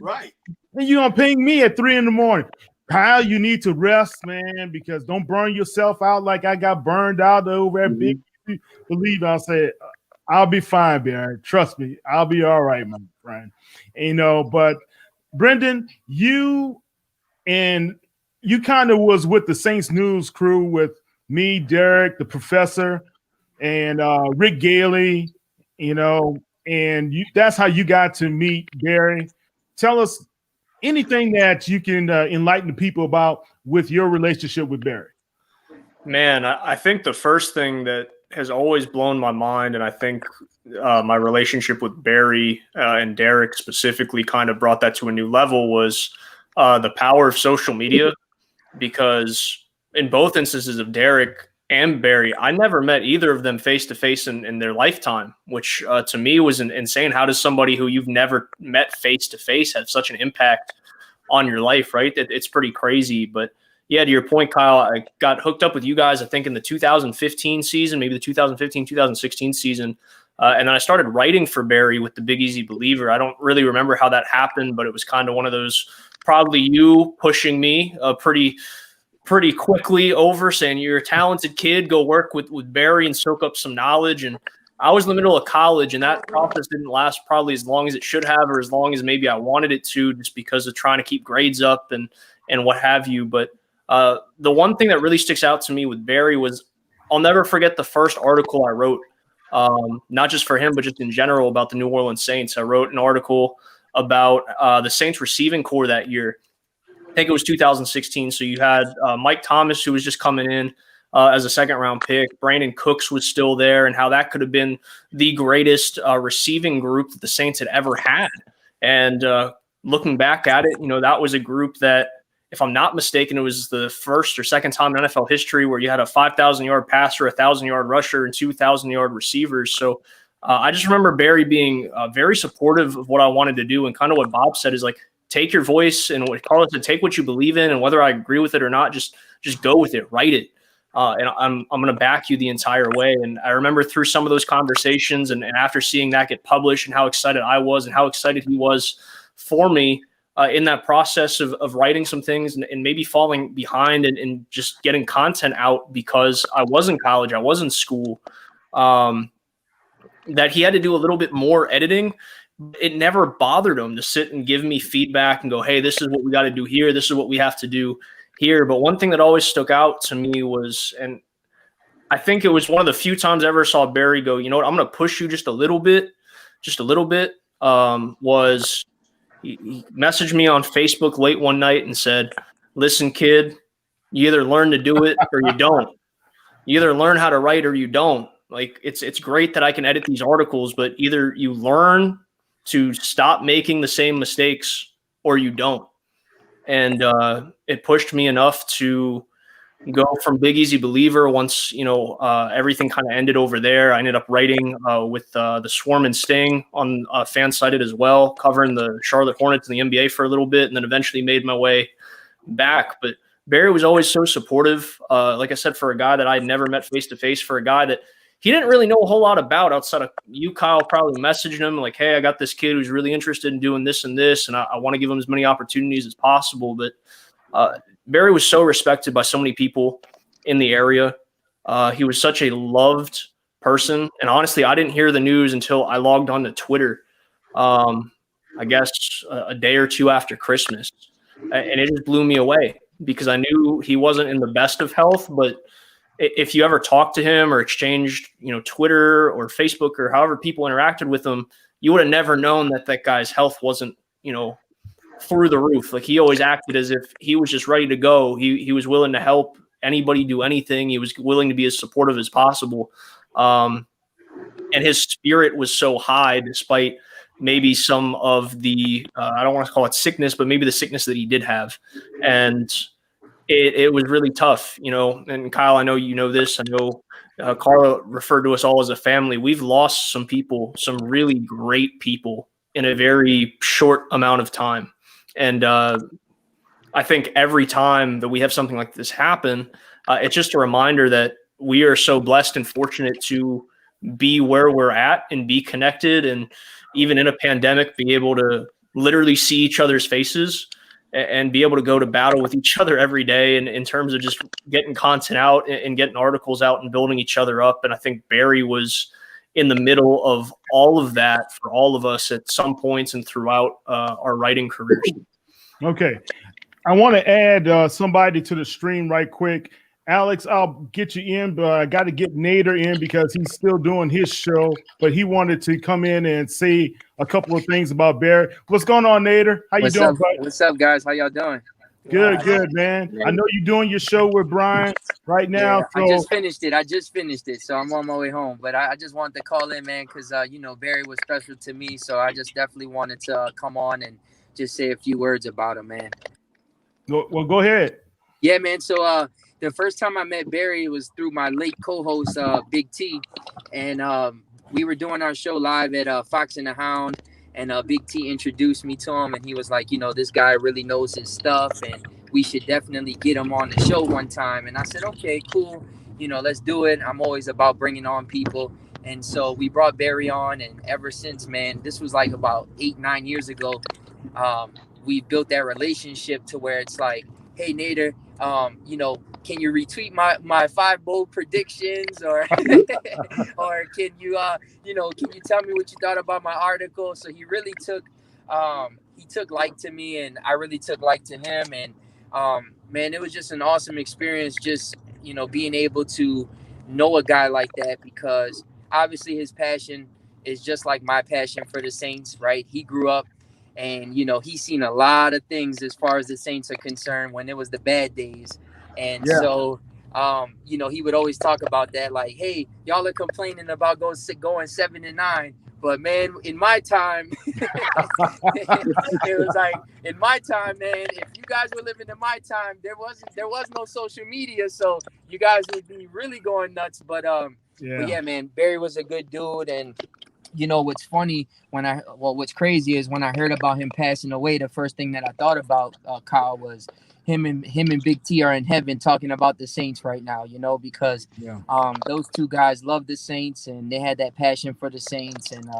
[SPEAKER 3] Right.
[SPEAKER 1] And you gonna ping me at 3 a.m. Kyle, you need to rest, man, because don't burn yourself out like I got burned out over at Big Believe. I said, I'll be fine, Barry. Trust me, I'll be all right, my friend. You know, but Brendan, you kind of was with the Saints News crew with me, Derek, the professor, and Rick Gailey, you know, and that's how you got to meet Barry. Tell us anything that you can enlighten the people about with your relationship with Barry.
[SPEAKER 5] Man, I think the first thing that has always blown my mind, and I think my relationship with Barry and Derek specifically kind of brought that to a new level, was the power of social media. Because in both instances of Derek and Barry, I never met either of them face-to-face in their lifetime, which to me was insane. How does somebody who you've never met face-to-face have such an impact on your life, right? It's pretty crazy. But yeah, to your point, Kyle, I got hooked up with you guys, I think, in the 2015 season, maybe the 2015-2016 season. And then I started writing for Barry with the Big Easy Believer. I don't really remember how that happened, but it was kind of one of those, probably you pushing me pretty quickly over, saying, you're a talented kid, go work with Barry and soak up some knowledge. And I was in the middle of college, and that process didn't last probably as long as it should have, or as long as maybe I wanted it to, just because of trying to keep grades up and what have you. But the one thing that really sticks out to me with Barry was, I'll never forget the first article I wrote, not just for him, but just in general about the New Orleans Saints. I wrote an article about the Saints receiving core that year. I think it was 2016. So you had Mike Thomas, who was just coming in as a second-round pick. Brandon Cooks was still there, and how that could have been the greatest receiving group that the Saints had ever had. And looking back at it, you know, that was a group that, if I'm not mistaken, it was the first or second time in NFL history where you had a 5,000-yard passer, a 1,000-yard rusher, and 2,000-yard receivers. So I just remember Barry being very supportive of what I wanted to do, and kind of what Bob said is, like, take your voice, and what Carla said, take what you believe in, and whether I agree with it or not, just go with it, write it. And I'm going to back you the entire way. And I remember through some of those conversations, and after seeing that get published, and how excited I was and how excited he was for me in that process of writing some things, and maybe falling behind and just getting content out because I was in college, I was in school, that he had to do a little bit more editing. It never bothered him to sit and give me feedback and go, hey, this is what we got to do here. This is what we have to do here. But one thing that always stuck out to me was, and I think it was one of the few times I ever saw Barry go, you know what, I'm going to push you just a little bit, was he messaged me on Facebook late one night and said, listen, kid, you either learn to do it or you don't. You either learn how to write or you don't. Like, it's great that I can edit these articles, but either you learn to stop making the same mistakes or you don't. And it pushed me enough to go from Big Easy Believer. Once, you know, everything kind of ended over there, I ended up writing with the Swarm and Sting on Fansided as well, covering the Charlotte Hornets in the NBA for a little bit, and then eventually made my way back. But Barry was always so supportive. Like I said, for a guy that I had never met face-to-face, for a guy that he didn't really know a whole lot about outside of you, Kyle, probably messaging him like, hey, I got this kid who's really interested in doing this and this, and I want to give him as many opportunities as possible. But Barry was so respected by so many people in the area. He was such a loved person. And honestly, I didn't hear the news until I logged on to Twitter, I guess a day or two after Christmas. And it just blew me away, because I knew he wasn't in the best of health, but if you ever talked to him or exchanged, you know, Twitter or Facebook or however people interacted with him, you would have never known that that guy's health wasn't, you know, through the roof. Like, he always acted as if he was just ready to go. He was willing to help anybody do anything. He was willing to be as supportive as possible. and his spirit was so high despite maybe some of the I don't want to call it sickness, but maybe the sickness that he did have. And it was really tough, you know. And Kyle, I know you know this. I know Carla referred to us all as a family. We've lost some people, some really great people in a very short amount of time. And I think every time that we have something like this happen, it's just a reminder that we are so blessed and fortunate to be where we're at and be connected. And even in a pandemic, be able to literally see each other's faces and be able to go to battle with each other every day. And in terms of just getting content out and getting articles out and building each other up. And I think Barry was in the middle of all of that for all of us at some points and throughout our writing careers.
[SPEAKER 1] Okay. I want to add somebody to the stream right quick. Alex, I'll get you in, but I got to get Nader in because he's still doing his show, but he wanted to come in and say a couple of things about Barry. What's going on, Nader? How you doing, buddy?
[SPEAKER 6] What's up, guys? How y'all doing?
[SPEAKER 1] Good, man. I know you're doing your show with Brian right now.
[SPEAKER 6] Yeah,
[SPEAKER 1] so
[SPEAKER 6] I just finished it. So I'm on my way home. But I just wanted to call in, man, because, Barry was special to me. So I just definitely wanted to come on and just say a few words about him, man.
[SPEAKER 1] Well, go ahead.
[SPEAKER 6] Yeah, man. So the first time I met Barry was through my late co-host, Big T. And we were doing our show live at Fox and the Hound. And Big T introduced me to him. And he was like, this guy really knows his stuff. And we should definitely get him on the show one time. And I said, okay, cool. Let's do it. I'm always about bringing on people. And so we brought Barry on. And ever since, man, this was like about 8-9 years ago. We built that relationship to where it's like, hey, Nader, can you retweet my 5 bold predictions or or can you tell me what you thought about my article? So he really took like to me, and I really took like to him. And man, it was just an awesome experience just being able to know a guy like that, because obviously his passion is just like my passion for the Saints, right? He grew up and he's seen a lot of things as far as the Saints are concerned when it was the bad days. And so, he would always talk about that, like, hey, y'all are complaining about going 7-9. But, man, in my time, it was like, in my time, man, if you guys were living in my time, there was no social media. So you guys would be really going nuts. But yeah, man, Barry was a good dude. And, what's funny what's crazy is when I heard about him passing away, the first thing that I thought about, Kyle, was him and Big T are in heaven talking about the Saints right now, because those two guys love the Saints and they had that passion for the Saints. And,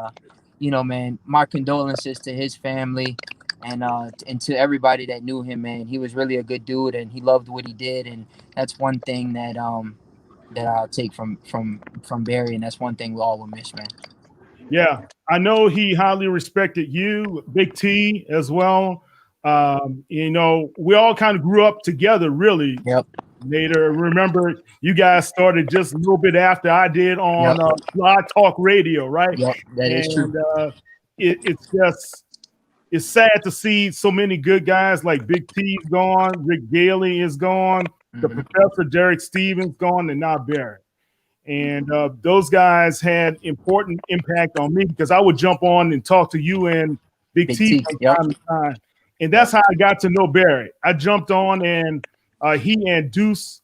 [SPEAKER 6] man, my condolences to his family and to everybody that knew him, man. He was really a good dude and he loved what he did. And that's one thing that I'll take from Barry. And that's one thing we all will miss, man.
[SPEAKER 1] Yeah, I know he highly respected you, Big T, as well. We all kind of grew up together, really. Yep. Nader, remember you guys started just a little bit after I did on Fly Talk Radio, right?
[SPEAKER 6] Yep, that is true.
[SPEAKER 1] It's sad to see so many good guys like Big T's gone, Rick Daly is gone, the Professor Derek Stevens gone, and now Barry. And those guys had important impact on me because I would jump on and talk to you and Big T from time to time. And that's how I got to know Barry. I jumped on and he and Deuce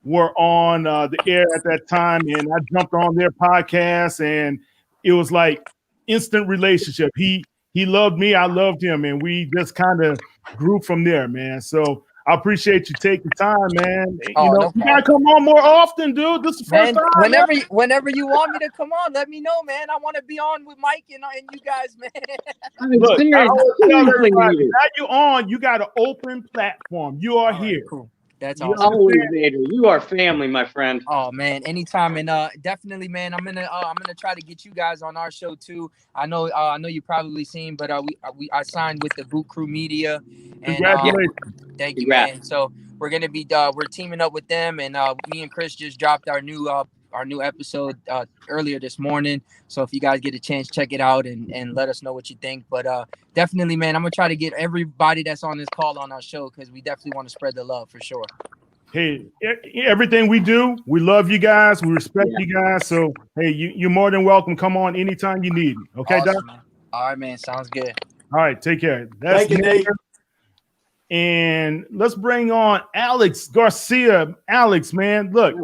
[SPEAKER 1] were on the air at that time. And I jumped on their podcast and it was like instant relationship. He loved me. I loved him. And we just kind of grew from there, man. So I appreciate you taking time, man. You gotta come on more often, dude. This is the first time.
[SPEAKER 6] Whenever you want me to come on, let me know, man. I want to be on with Mike and you guys, man.
[SPEAKER 1] Look, I always tell everybody, now you're on, you got an open platform. You are here.
[SPEAKER 6] Cool. That's awesome.
[SPEAKER 2] You are family, my friend.
[SPEAKER 6] Oh man, anytime, and definitely, man. I'm gonna try to get you guys on our show too. I know you probably seen, but I signed with the Boot Crew Media. And,
[SPEAKER 1] congratulations!
[SPEAKER 6] Thank you, man. So we're gonna be we're teaming up with them, and me and Chris just dropped our new episode earlier this morning. So if you guys get a chance, check it out and let us know what you think. But definitely, man, I'm gonna try to get everybody that's on this call on our show because we definitely want to spread the love for sure.
[SPEAKER 1] Hey, everything we do, we love you guys. We respect you guys. So, hey, you're more than welcome. Come on anytime you need. Okay, Doc?
[SPEAKER 6] Awesome, man. All right, man. Sounds good.
[SPEAKER 1] All right, take care. That's
[SPEAKER 3] Thank you, Nate.
[SPEAKER 1] And let's bring on Alex Garcia. Alex, man, look,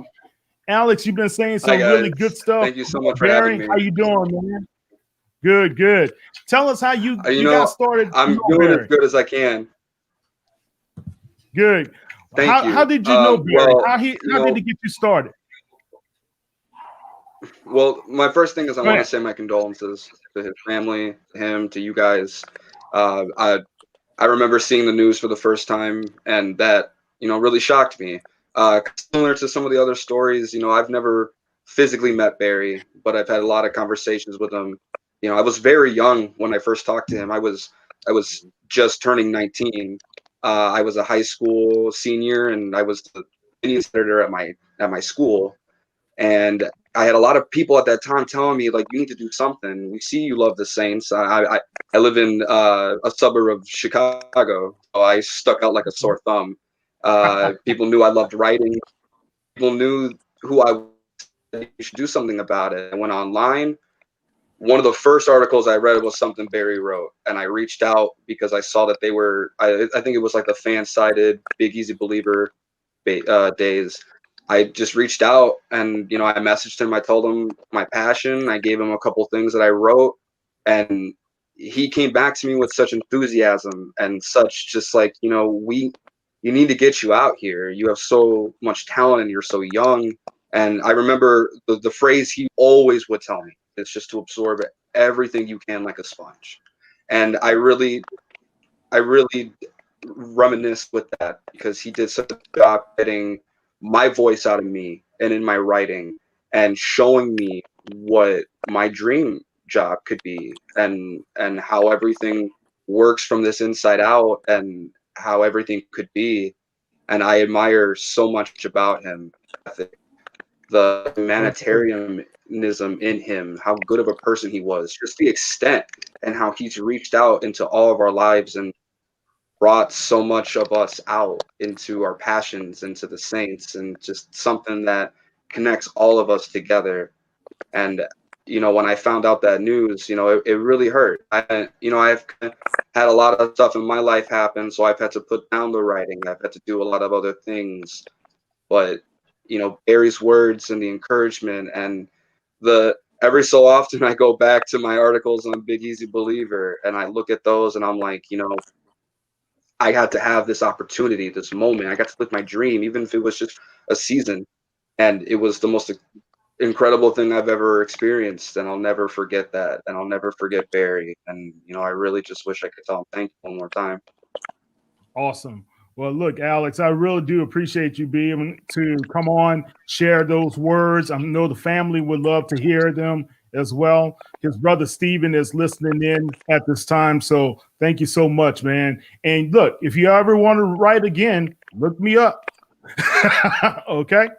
[SPEAKER 1] Alex, you've been saying some really good stuff.
[SPEAKER 7] Thank you so much for
[SPEAKER 1] Barry,
[SPEAKER 7] having me.
[SPEAKER 1] how you doing, man? Good, good. Tell us how you
[SPEAKER 7] You
[SPEAKER 1] got started.
[SPEAKER 7] I'm doing as good as I can.
[SPEAKER 1] Good.
[SPEAKER 7] Thank you.
[SPEAKER 1] How did you know Barry?
[SPEAKER 7] Well,
[SPEAKER 1] how did he get you started?
[SPEAKER 7] Well, my first thing is I want to say my condolences to his family, to him, to you guys. I remember seeing the news for the first time, and that, really shocked me. Similar to some of the other stories, I've never physically met Barry, but I've had a lot of conversations with him. I was very young when I first talked to him. I was just turning 19. I was a high school senior, and I was the opinions editor at my school. And I had a lot of people at that time telling me, like, you need to do something. We see you love the Saints. I live in a suburb of Chicago, so I stuck out like a sore thumb. People knew I loved writing. People knew who I was. You should do something about it. I went online. One of the first articles I read was something Barry wrote, and I reached out because I saw that they were, I think it was like the fan-sided Big Easy Believer days. I just reached out and, I messaged him. I told him my passion. I gave him a couple things that I wrote, and he came back to me with such enthusiasm and such just like, you need to get you out here. You have so much talent and you're so young. And I remember the phrase he always would tell me, it's just to absorb everything you can like a sponge. And I really reminisce with that because he did such a job getting my voice out of me and in my writing and showing me what my dream job could be and how everything works from this inside out and how everything could be. And I admire so much about him. The humanitarianism in him, how good of a person he was, just the extent and how he's reached out into all of our lives and brought so much of us out into our passions, into the Saints, and just something that connects all of us together. And, when I found out that news, it really hurt. I've had a lot of stuff in my life happen, so I've had to put down the writing. I've had to do a lot of other things. But, Barry's words and the encouragement and every so often I go back to my articles on Big Easy Believer and I look at those and I'm like, I got to have this opportunity, this moment. I got to live my dream, even if it was just a season. And it was the most incredible thing I've ever experienced. And I'll never forget that. And I'll never forget Barry. And, I really just wish I could tell him thank you one more time.
[SPEAKER 1] Awesome. Well, look, Alex, I really do appreciate you being to come on, share those words. I know the family would love to hear them as well. His brother Steven is listening in at this time. So thank you so much, man. And look, if you ever want to write again, look me up. Okay.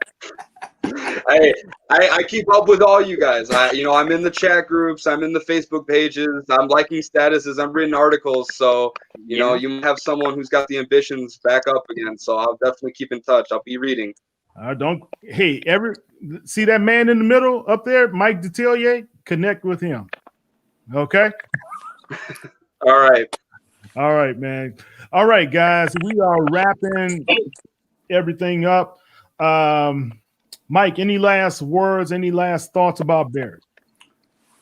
[SPEAKER 7] I keep up with all you guys. I'm in the chat groups. I'm in the Facebook pages. I'm liking statuses. I'm reading articles. So, you have someone who's got the ambitions back up again. So I'll definitely keep in touch. I'll be reading.
[SPEAKER 1] See that man in the middle up there, Mike Detillier? Connect with him. Okay.
[SPEAKER 7] All right.
[SPEAKER 1] All right, man. All right, guys. We are wrapping everything up. Mike, any last words, any last thoughts about Barry?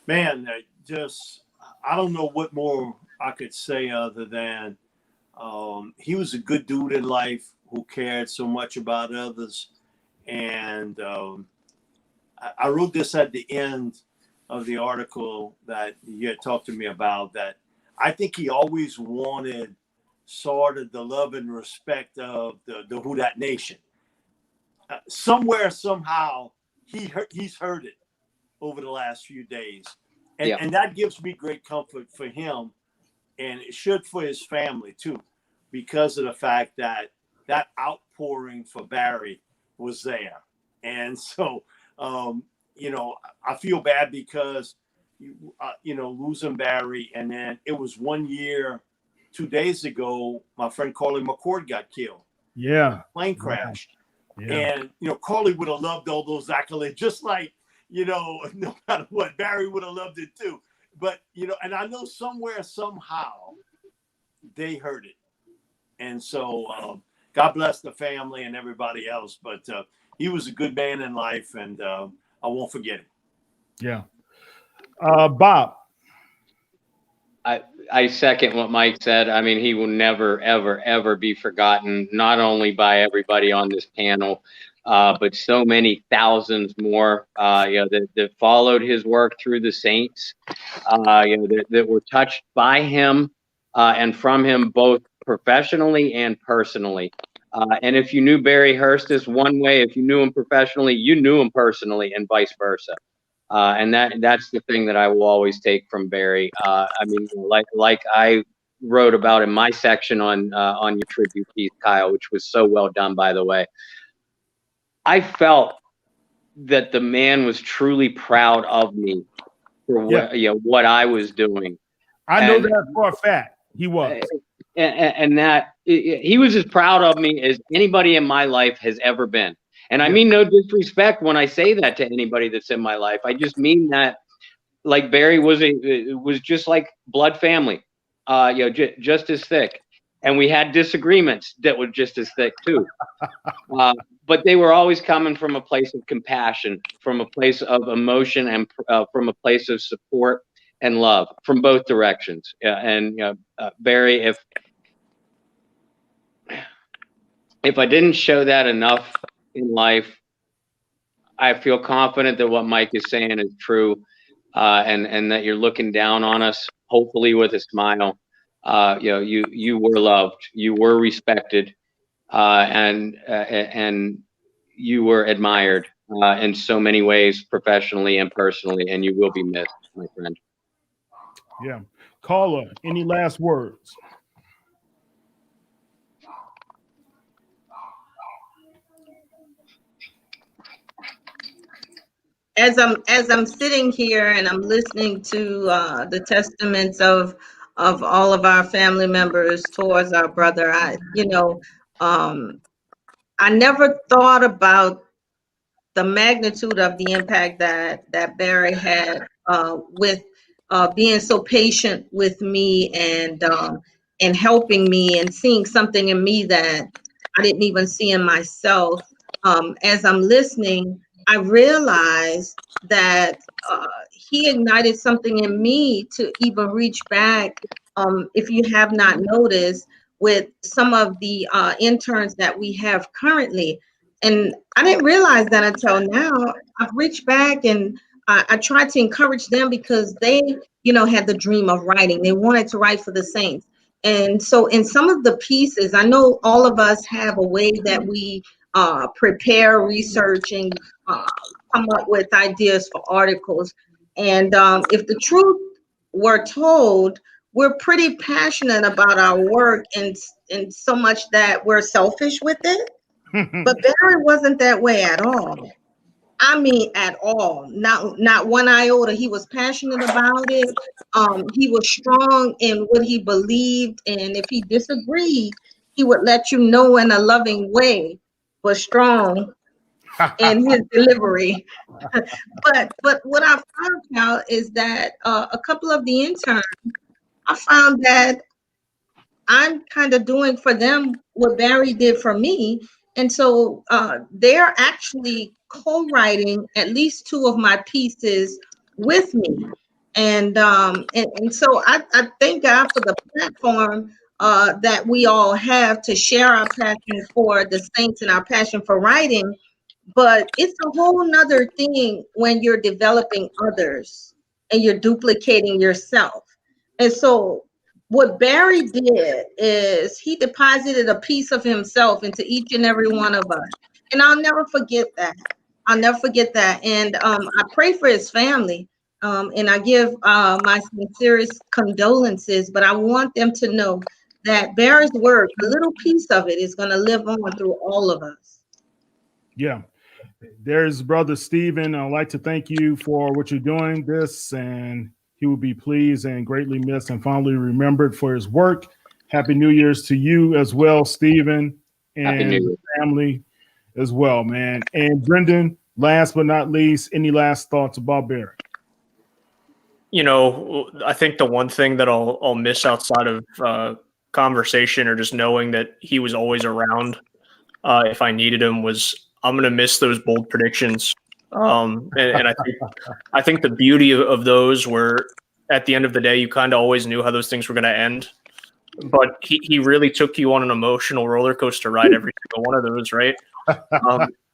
[SPEAKER 3] Man, I don't know what more I could say other than he was a good dude in life who cared so much about others. And I wrote this at the end of the article that you had talked to me about, that I think he always wanted sort of the love and respect of the Who Dat Nation. Somewhere, somehow, he's heard it over the last few days. And that gives me great comfort for him, and it should for his family too, because of the fact that outpouring for Barry was there. And so, I feel bad because, losing Barry, and then it was 1 year, 2 days ago, my friend Carla McCord got killed.
[SPEAKER 1] Yeah.
[SPEAKER 3] Plane crash. And, Carly would have loved all those accolades, just like, no matter what, Barry would have loved it too. But, and I know somewhere, somehow, they heard it. And so God bless the family and everybody else. But he was a good man in life, and I won't forget it.
[SPEAKER 1] Yeah. Bob.
[SPEAKER 2] I second what Mike said. I mean, he will never, ever, ever be forgotten, not only by everybody on this panel, but so many thousands more, that followed his work through the Saints, that were touched by him and from him, both professionally and personally. And if you knew Barry Hirstius one way, if you knew him professionally, you knew him personally, and vice versa. And that's the thing that I will always take from Barry. I mean, like I wrote about in my section on your tribute piece, Kyle, which was so well done, by the way. I felt that the man was truly proud of me for what I was doing.
[SPEAKER 1] I know that for a fact. He was.
[SPEAKER 2] And that he was as proud of me as anybody in my life has ever been. And I mean no disrespect when I say that to anybody that's in my life. I just mean that, like, Barry was just like blood family, just as thick. And we had disagreements that were just as thick too. But they were always coming from a place of compassion, from a place of emotion, and from a place of support and love from both directions. Barry, if I didn't show that enough in life, I feel confident that what Mike is saying is true, and that you're looking down on us, hopefully with a smile. You were loved, you were respected, and you were admired in so many ways, professionally and personally, and you will be missed, my friend.
[SPEAKER 1] Yeah. Carla, any last words?
[SPEAKER 4] As I'm sitting here and I'm listening to the testaments of all of our family members towards our brother, I never thought about the magnitude of the impact that Barry had with being so patient with me and helping me and seeing something in me that I didn't even see in myself. As I'm listening, I realized that he ignited something in me to even reach back, if you have not noticed, with some of the interns that we have currently. And I didn't realize that until now. I've reached back and I tried to encourage them because they, had the dream of writing. They wanted to write for the Saints. And so in some of the pieces, I know all of us have a way that we prepare, research, and come up with ideas for articles. And if the truth were told, we're pretty passionate about our work and so much that we're selfish with it. But Barry wasn't that way at all. I mean, at all. Not one iota. He was passionate about it. He was strong in what he believed, and if he disagreed, he would let you know in a loving way, but strong in his delivery. But what I found out is that a couple of the interns, I found that I'm kind of doing for them what Barry did for me. And so they're actually co-writing at least two of my pieces with me. And so I thank God for the platform that we all have to share our passion for the Saints and our passion for writing. But it's a whole nother thing when you're developing others and you're duplicating yourself. And so what Barry did is he deposited a piece of himself into each and every one of us. And I'll never forget that. I'll never forget that. And I pray for his family. And I give my sincerest condolences, but I want them to know that Barry's work, a little piece of it, is going to live on through all of us.
[SPEAKER 1] Yeah. There's Brother Stephen. I'd like to thank you for what you're doing this, and he will be pleased and greatly missed and fondly remembered for his work. Happy New Year's to you as well, Stephen, and family. as well, man. And Brendan, last but not least, any last thoughts about Barry?
[SPEAKER 5] You know, I think the one thing that I'll miss outside of conversation or just knowing that he was always around if I needed him was I'm going to miss those bold predictions. And I think the beauty of those were at the end of the day, you kind of always knew how those things were going to end. But he really took you on an emotional roller coaster ride every single one of those, right?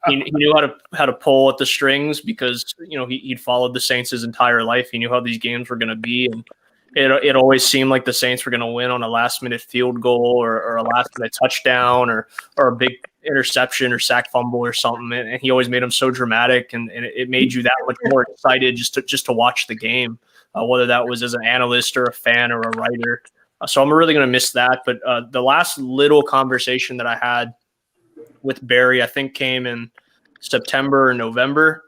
[SPEAKER 5] He knew how to pull at the strings because he'd followed the Saints his entire life. He knew how these games were going to be, and it always seemed like the Saints were going to win on a last-minute field goal or a last-minute touchdown or a big interception or sack fumble or something. And he always made them so dramatic, and it made you that much more excited just to watch the game, whether that was as an analyst or a fan or a writer. So I'm really going to miss that. But the last little conversation that I had with Barry, I think, came in September or November.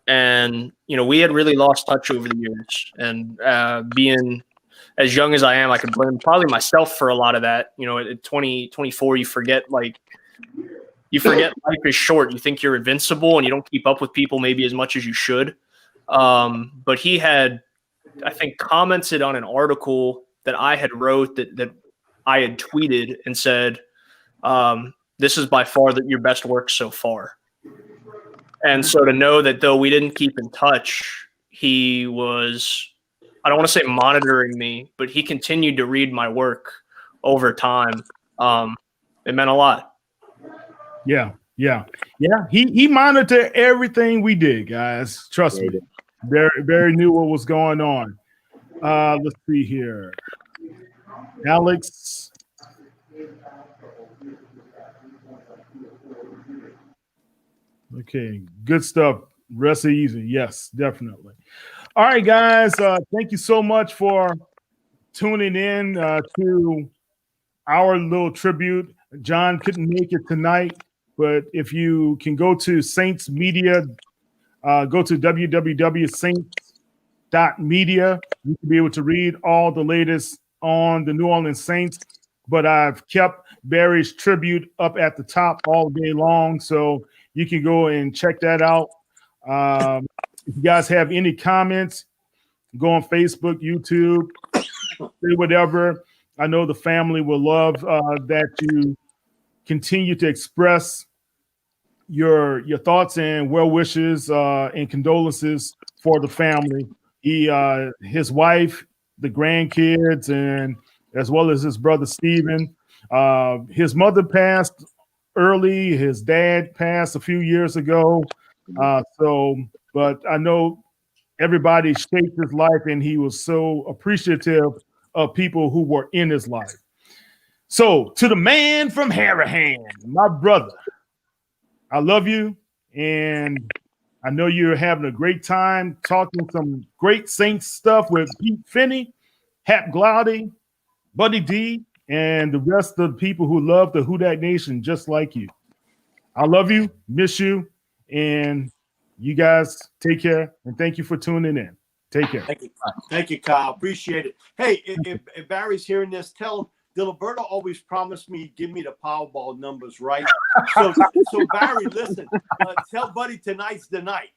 [SPEAKER 5] And, we had really lost touch over the years. And being as young as I am, I could blame probably myself for a lot of that. At 24, you forget life is short. You think you're invincible and you don't keep up with people maybe as much as you should. But he had, I think, commented on an article that I had wrote that I had tweeted and said, this is by far your best work so far. And so to know that though we didn't keep in touch, he was, I don't want to say monitoring me, but he continued to read my work over time. It meant a lot.
[SPEAKER 1] Yeah. He monitored everything we did, guys. Trust me. Barry knew what was going on. Let's see here. Alex. Okay, good stuff. Rest easy. Yes, definitely. All right, guys. Thank you so much for tuning in to our little tribute. John couldn't make it tonight, but if you can go to Saints Media, go to www.saints.media. You can be able to read all the latest on the New Orleans Saints, but I've kept Barry's tribute up at the top all day long, so you can go and check that out. If you guys have any comments, go on Facebook, YouTube, say whatever. I know the family will love that you continue to express your thoughts and well wishes and condolences for the family. His wife, the grandkids, and as well as his brother Stephen. His mother passed early. His dad passed a few years ago. But I know everybody shaped his life, and he was so appreciative of people who were in his life. So to the man from Harahan, my brother, I love you, and I know you're having a great time talking some great Saints stuff with Pete Finney, Hap Glaudy, Buddy D, and the rest of the people who love the Who Dat Nation just like you. I love you, miss you, and you guys take care, and thank you for tuning in. Take care.
[SPEAKER 3] Thank you, Kyle. Appreciate it. Hey, if Barry's hearing this, tell him Diliberto always promised me he'd give me the Powerball numbers, right? So Barry, listen, tell Buddy tonight's the night.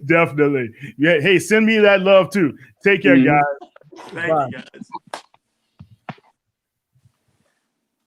[SPEAKER 1] Definitely. Yeah. Hey, send me that love too. Take care, guys.
[SPEAKER 3] Thank you, guys.